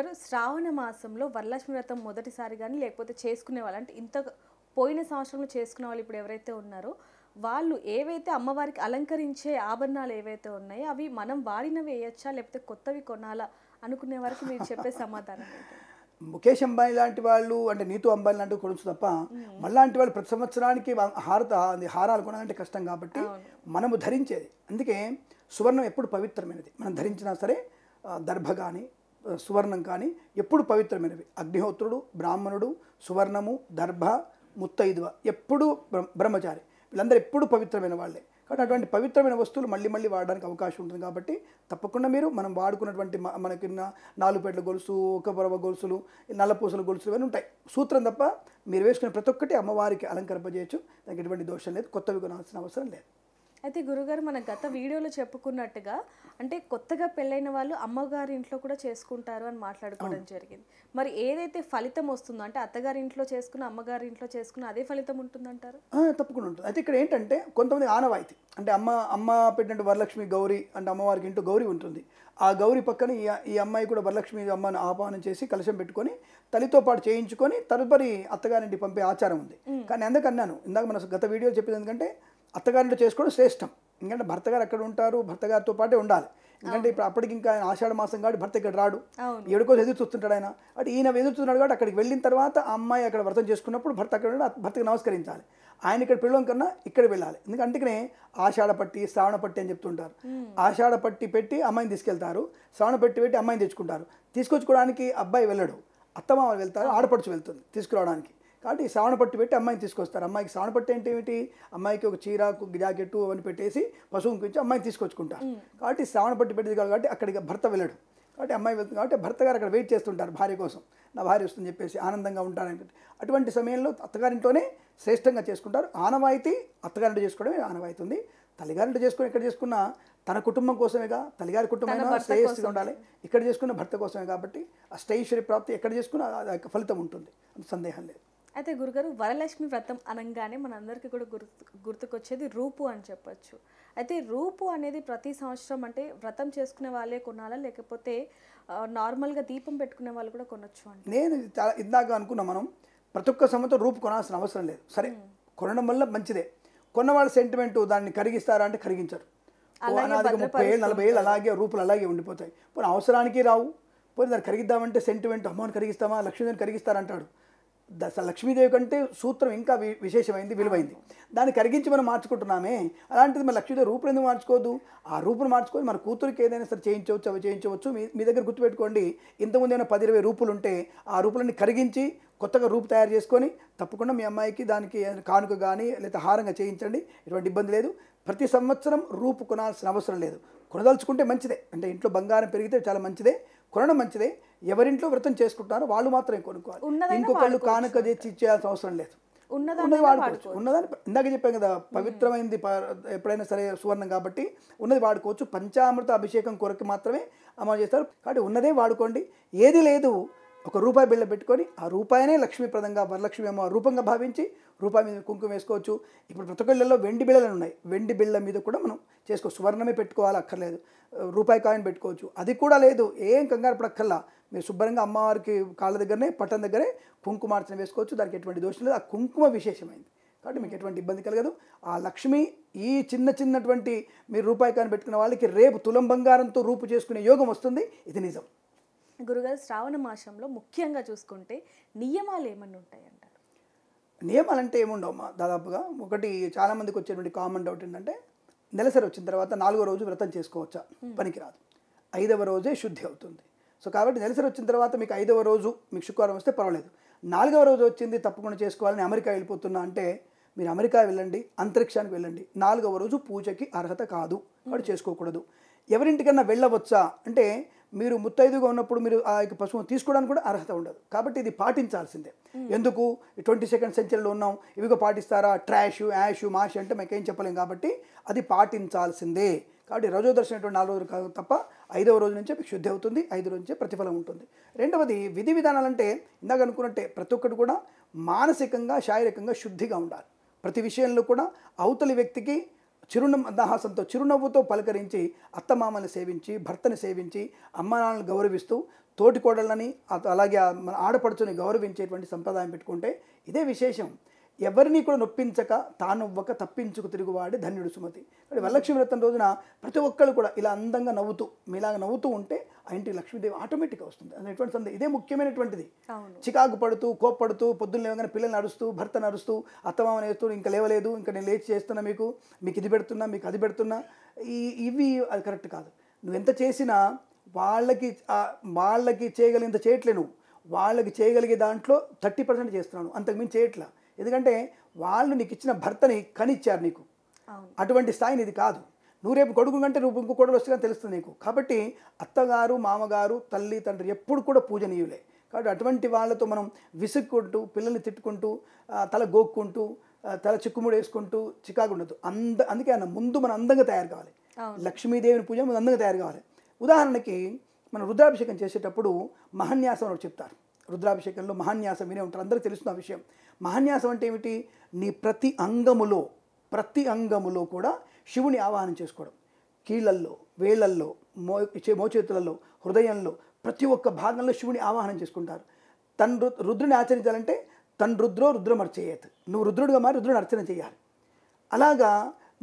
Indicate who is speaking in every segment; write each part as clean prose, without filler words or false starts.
Speaker 1: గురుగారు శ్రావణ మాసంలో వరలక్ష్మి వ్రతం మొదటిసారి కానీ లేకపోతే చేసుకునే వాళ్ళు అంటే ఇంత పోయిన సంవత్సరంలో చేసుకునే వాళ్ళు ఇప్పుడు ఎవరైతే ఉన్నారో వాళ్ళు ఏవైతే అమ్మవారికి అలంకరించే ఆభరణాలు ఏవైతే ఉన్నాయో అవి మనం వాడినవి వేయచ్చా లేకపోతే కొత్తవి కొనాలా అనుకునే వరకు మీరు చెప్పే సమాధానం ఏంటి?
Speaker 2: ముఖేష్ అంబానీ లాంటి వాళ్ళు అంటే నీతు అంబానీ లాంటివి కొనచ్చు తప్ప మళ్ళాంటి వాళ్ళు ప్రతి సంవత్సరానికి హారాలు కొనాలంటే కష్టం కాబట్టి మనము ధరించేది. అందుకే సువర్ణం ఎప్పుడు పవిత్రమైనది. మనం ధరించినా సరే దర్భ కానీ సువర్ణం కానీ ఎప్పుడు పవిత్రమైనవి. అగ్నిహోత్రుడు, బ్రాహ్మణుడు, సువర్ణము, దర్భ, ముత్తైదువ ఎప్పుడు బ్రహ్మచారి వీళ్ళందరూ ఎప్పుడు పవిత్రమైన వాళ్ళే. కాబట్టి అటువంటి పవిత్రమైన వస్తువులు మళ్ళీ మళ్ళీ వాడడానికి అవకాశం ఉంటుంది. కాబట్టి తప్పకుండా మీరు మనం వాడుకున్నటువంటి మనకి 4 పేట్ల గొలుసు, 1 పొరవ గొలుసులు, నల్లపూసల గొలుసులు ఇవన్నీ ఉంటాయి. సూత్రం తప్ప మీరు వేసుకునే ప్రతి ఒక్కటి అమ్మవారికి అలంకరింపజేయచ్చు. దానికి ఎటువంటి దోషం లేదు, కొత్తవి కొనాల్సిన అవసరం లేదు.
Speaker 1: అయితే గురుగారు మన గత వీడియోలో చెప్పుకున్నట్టుగా అంటే కొత్తగా పెళ్ళైన వాళ్ళు అమ్మగారి ఇంట్లో కూడా చేసుకుంటారు అని మాట్లాడుకోవడం జరిగింది. మరి ఏదైతే ఫలితం వస్తుందో అంటే అత్తగారి ఇంట్లో చేసుకున్న అమ్మగారి ఇంట్లో చేసుకున్న అదే ఫలితం ఉంటుందంటారు?
Speaker 2: తప్పకుండా ఉంటుంది. అయితే ఇక్కడ ఏంటంటే కొంతమంది ఆనవాయితీ అంటే అమ్మ పెట్టినట్టు వరలక్ష్మి గౌరీ అంటే అమ్మవారికి ఇంటూ గౌరీ ఉంటుంది. ఆ గౌరీ పక్కన ఈ అమ్మాయి కూడా వరలక్ష్మి అమ్మని ఆహ్వానం చేసి కలశం పెట్టుకొని తల్లితో పాటు చేయించుకొని తదుపరి అత్తగారింటి పంపే ఆచారం ఉంది. కానీ అందుకన్నాను ఇందాక మన గత వీడియో చెప్పేది ఎందుకంటే అత్తగారింట్లో చేసుకోవడం శ్రేష్టం. ఎందుకంటే భర్త గారు అక్కడ ఉంటారు, భర్త గారితో పాటే ఉండాలి. ఎందుకంటే ఇప్పుడు అప్పటికి ఇంకా ఆషాఢ మాసం కాబట్టి భర్త ఇక్కడ రాడు, ఎడుకో ఎదురు చూస్తుంటాడు ఆయన. అంటే ఈయన ఎదురు చూస్తున్నాడు కాబట్టి అక్కడికి వెళ్ళిన తర్వాత ఆ అమ్మాయి అక్కడ వ్రతం చేసుకున్నప్పుడు భర్త అక్కడ భర్తకి నమస్కరించాలి. ఆయన ఇక్కడ పిల్లల కన్నా ఇక్కడ వెళ్ళాలి. ఎందుకంటే అందుకనే ఆషాఢ పట్టి, శ్రావణ పట్టి అని చెప్తుంటారు. ఆషాఢ పట్టి పెట్టి అమ్మాయిని తీసుకెళ్తారు, శ్రావణ పట్టి పెట్టి అమ్మాయిని తెచ్చుకుంటారు. తీసుకొచ్చుకోవడానికి అబ్బాయి వెళ్ళడు, అత్తమామ వెళ్తారు, ఆడపడుచు వెళ్తుంది తీసుకురావడానికి. కాబట్టి శ్రావణ పట్టు పెట్టి అమ్మాయిని తీసుకొస్తారు. అమ్మాయికి శ్రావణ పట్టు అంటే ఏమిటి? అమ్మాయికి ఒక చీర, జాకెట్టు అవన్నీ పెట్టేసి పశువుని పెంచి అమ్మాయిని తీసుకొచ్చుకుంటారు. కాబట్టి శ్రావణ పట్టు పెట్టేది కాబట్టి అక్కడికి భర్త వెళ్ళడు, కాబట్టి అమ్మాయి వెళ్తుంది. కాబట్టి భర్త గారు అక్కడ వెయిట్ చేస్తుంటారు భార్య కోసం, నా భార్య వస్తుందని చెప్పేసి ఆనందంగా ఉంటారని. అటువంటి సమయంలో అత్తగారింట్లోనే శ్రేష్టంగా చేసుకుంటారు. ఆనవాయితీ అత్తగారింట్లో చేసుకోవడమే ఆనవాయితీ ఉంది. తల్లిగారింట్లో చేసుకుని ఎక్కడ చేసుకున్నా తన కుటుంబం కోసమేగా, తల్లిగారి కుటుంబమైనా శ్రేయస్సుగా ఉండాలి. ఇక్కడ చేసుకున్న భర్త కోసమే కాబట్టి అష్టైశ్వర్య ప్రాప్తి ఎక్కడ చేసుకున్నా ఫలితం ఉంటుంది, అంత సందేహం లేదు.
Speaker 1: అయితే గురుగారు వరలక్ష్మి వ్రతం అనగానే మనందరికీ కూడా గుర్తుకొచ్చేది రూపు అని చెప్పచ్చు. అయితే రూపు అనేది ప్రతి సంవత్సరం అంటే వ్రతం చేసుకునే వాళ్ళే కొనాలా లేకపోతే నార్మల్గా దీపం పెట్టుకునే వాళ్ళు కూడా కొనొచ్చు అంటే?
Speaker 2: నేను చాలా ఇందాక అనుకున్నా మనం ప్రతి ఒక్క సంవత్సరం రూపు కొనాల్సిన అవసరం లేదు. సరే కొనడం వల్ల మంచిదే. కొన్నవాళ్ళ సెంటిమెంట్ దాన్ని కరిగిస్తారా అంటే కరిగించరు. 30 ఏళ్ళు 40 ఏళ్ళు అలాగే రూపులు అలాగే ఉండిపోతాయి. పోనీ అవసరానికి రావు. పోనీ దాన్ని కరిగిద్దామంటే సెంటిమెంట్ అమ్మని కరిగిస్తామా, లక్ష్మీదేవిని కరిగిస్తారంటాడు. లక్ష్మీదేవి కంటే సూత్రం ఇంకా విశేషమైంది, విలువైంది. దాన్ని కరిగించి మనం మార్చుకుంటున్నామే. అలాంటిది మన లక్ష్మీదేవి రూపులు ఎందుకు మార్చుకోవద్దు? ఆ రూపును మార్చుకొని మన కూతురికి ఏదైనా సరే చేయించవచ్చు, అవి చేయించవచ్చు. మీ దగ్గర గుర్తుపెట్టుకోండి, ఇంతకుముందు ఏమైనా 10-20 రూపులు ఉంటే ఆ రూపులన్నీ కరిగించి కొత్తగా రూపు తయారు చేసుకొని తప్పకుండా మీ అమ్మాయికి దానికి కానుక కానీ లేదా హారంగా చేయించండి. ఎటువంటి ఇబ్బంది లేదు. ప్రతి సంవత్సరం రూపు కొనాల్సిన అవసరం లేదు. కొనదలుచుకుంటే మంచిదే. అంటే ఇంట్లో బంగారం పెరిగితే చాలా మంచిదే, కొనడం మంచిదే. ఎవరింట్లో వ్రతం చేసుకుంటారో వాళ్ళు మాత్రమే కొనుక్కోవాలి. ఇంకొకళ్ళు కానుక తెచ్చి ఇచ్చేయాల్సిన అవసరం లేదు. ఉన్నది వాడుకోవచ్చు. ఉన్నదాన్ని ఇందాక చెప్పాం కదా, పవిత్రమైంది ఎప్పుడైనా సరే సువర్ణం కాబట్టి ఉన్నది వాడుకోవచ్చు. పంచామృత అభిషేకం కొరకు మాత్రమే అమలు చేస్తారు. కాబట్టి ఉన్నదే వాడుకోండి. ఏది లేదు ఒక రూపాయి బిళ్ళ పెట్టుకొని ఆ రూపాయినే లక్ష్మీప్రదంగా వరలక్ష్మి అమ్మ రూపంగా భావించి రూపాయి మీద కుంకుమ వేసుకోవచ్చు. ఇప్పుడు ప్రతి ఒక్కళ్ళలో వెండి బిళ్ళలు ఉన్నాయి, వెండి బిళ్ళ మీద కూడా మనం చేసుకోవచ్చు. సువర్ణమే పెట్టుకోవాలి అక్కర్లేదు, రూపాయి కాయిన్ పెట్టుకోవచ్చు. అది కూడా లేదు, ఏం కంగారు పడక్కర్లా. మీరు శుభ్రంగా అమ్మవారికి కాళ్ళ దగ్గరనే పట్టం దగ్గరే కుంకుమార్చన వేసుకోవచ్చు. దానికి ఎటువంటి దోషం లేదు. ఆ కుంకుమ విశేషమైంది కాబట్టి మీకు ఎటువంటి ఇబ్బంది కలగదు. ఆ లక్ష్మి ఈ చిన్నటువంటి మీరు రూపాయి కాయిన్ పెట్టుకున్న వాళ్ళకి రేపు తులం బంగారంతో రూపు చేసుకునే యోగం వస్తుంది. ఇది నిజం.
Speaker 1: గురుగారు శ్రావణ మాసంలో ముఖ్యంగా చూసుకుంటే నియమాలు ఏమన్నా ఉంటాయంటారు?
Speaker 2: నియమాలు అంటే ఏముండవమ్మా. దాదాపుగా ఒకటి చాలామందికి వచ్చేటువంటి కామన్ డౌట్ ఏంటంటే నెలసరి వచ్చిన తర్వాత 4వ రోజు వ్రతం చేసుకోవచ్చా? పనికిరాదు. 5వ రోజే శుద్ధి అవుతుంది. సో కాబట్టి నెలసరి వచ్చిన తర్వాత మీకు 5వ రోజు మీకు శుక్రవారం వస్తే పర్వాలేదు. 4వ రోజు వచ్చింది తప్పకుండా చేసుకోవాలని అమెరికా వెళ్ళిపోతున్నా అంటే మీరు అమెరికా వెళ్ళండి, అంతరిక్షానికి వెళ్ళండి. 4వ రోజు పూజకి అర్హత కాదు, కాబట్టి చేసుకోకూడదు. ఎవరింటికన్నా వెళ్ళవచ్చా అంటే మీరు ముత్తైదుగా ఉన్నప్పుడు మీరు ఆ యొక్క పశువును తీసుకోవడానికి కూడా అర్హత ఉండదు. కాబట్టి ఇది పాటించాల్సిందే. ఎందుకు 22nd సెంచరీలో ఉన్నాం, ఇవిగా పాటిస్తారా? ట్రాష్, యాష్, మాష్ అంటే మాకేం చెప్పలేం. కాబట్టి అది పాటించాల్సిందే. కాబట్టి రోజోదర్శనం 4 రోజులు కాదు తప్ప 5వ రోజు నుంచే మీకు శుద్ధి అవుతుంది. 5 రోజు నుంచే ప్రతిఫలం ఉంటుంది. రెండవది విధి విధానాలంటే ఇందాక అనుకున్నట్టే ప్రతి ఒక్కటి కూడా మానసికంగా శారీరకంగా శుద్ధిగా ఉండాలి. ప్రతి విషయంలో కూడా అవతలి వ్యక్తికి చిరునవ్వుతో చిరునవ్వుతో పలకరించి అత్తమామల్ని సేవించి భర్తని సేవించి అమ్మానాన్నని గౌరవిస్తూ తోటి కోడళ్ళని అలాగే మన ఆడపడుచుని గౌరవించేటువంటి సంప్రదాయం పెట్టుకుంటే ఇదే విశేషం. ఎవరిని కూడా నొప్పించక తానొవ్వక తప్పించుకు తిరుగువాడే ధన్యుడు సుమతి. కాబట్టి వరలక్ష్మి వ్రతం రోజున ప్రతి ఒక్కళ్ళు కూడా ఇలా అందంగా నవ్వుతూ మీలాగా నవ్వుతూ ఉంటే ఆ ఇంటికి లక్ష్మీదేవి ఆటోమేటిక్గా వస్తుంది అనేటువంటి సందేహం. ఇదే ముఖ్యమైనటువంటిది. చికాకు పడుతూ కోప్పడుతూ పొద్దున్న లేవగానే పిల్లల్ని అరుస్తూ భర్తను అరుస్తూ అత్తమామని వేస్తూ ఇంకా లేవలేదు, ఇంకా నేను లేచి చేస్తున్నా, మీకు ఇది పెడుతున్నా, మీకు అది పెడుతున్నా, ఇవి అది కరెక్ట్ కాదు. నువ్వు ఎంత చేసినా వాళ్ళకి చేయగలిగినంత చేయట్లే. నువ్వు వాళ్ళకి చేయగలిగే దాంట్లో 30% చేస్తున్నాను, అంతకుమించి చేయట్లా. ఎందుకంటే వాళ్ళు నీకు ఇచ్చిన భర్తని కనిచ్చారు నీకు, అటువంటి స్థాయిని ఇది కాదు. నువ్వు రేపు కొడుకు కంటే నువ్వు ఇంకో కొడుకు వస్తే తెలుస్తుంది నీకు. కాబట్టి అత్తగారు మామగారు తల్లి తండ్రి ఎప్పుడు కూడా పూజనీయులే. కాబట్టి అటువంటి వాళ్ళతో మనం విసుక్కుంటూ పిల్లల్ని తిట్టుకుంటూ తల గోక్కుంటూ తల చిక్కుముడు వేసుకుంటూ చికాకు ఉండదు. అందుకే అన్న ముందు మనం అందంగా తయారు కావాలి. లక్ష్మీదేవిని పూజ ముందు అందంగా తయారు కావాలి. ఉదాహరణకి మనం రుద్రాభిషేకం చేసేటప్పుడు మహాన్యాసం అని చెప్తారు. రుద్రాభిషేకంలో మహాన్యాసం వినే ఉంటారు, అందరికీ తెలుస్తున్న విషయం. మహాన్యాసం అంటే ఏమిటి? నీ ప్రతి అంగములో కూడా శివుని ఆవాహనం చేసుకోవడం. కీళ్ళల్లో, వేళ్ళల్లో, మోచేతులలో, హృదయంలో ప్రతి ఒక్క భాగంలో శివుని ఆవాహనం చేసుకుంటారు. రుద్రుని ఆచరించాలంటే రుద్రమర్చయేత్, నువ్వు రుద్రుడిగా మారి రుద్రుని అర్చన చేయాలి. అలాగా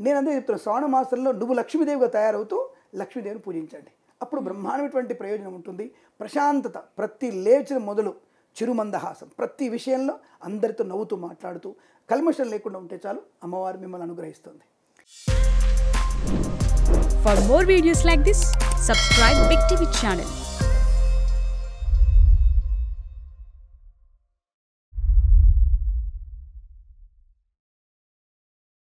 Speaker 2: నేను అందరూ చెప్తున్నాను, శ్రావణ మాసంలో నువ్వు లక్ష్మీదేవిగా తయారవుతూ లక్ష్మీదేవిని పూజించండి. అప్పుడు బ్రహ్మాండమైనటువంటి ప్రయోజనం ఉంటుంది. ప్రశాంతత, ప్రతి లేచిన మొదలు చిరుమందహాసం, ప్రతి విషయంలో అందరితో నవ్వుతూ మాట్లాడుతూ కల్మషం లేకుండా ఉంటే చాలు, అమ్మవారు మిమ్మల్ని అనుగ్రహిస్తుంది.
Speaker 3: For more videos like this, subscribe Big TV channel.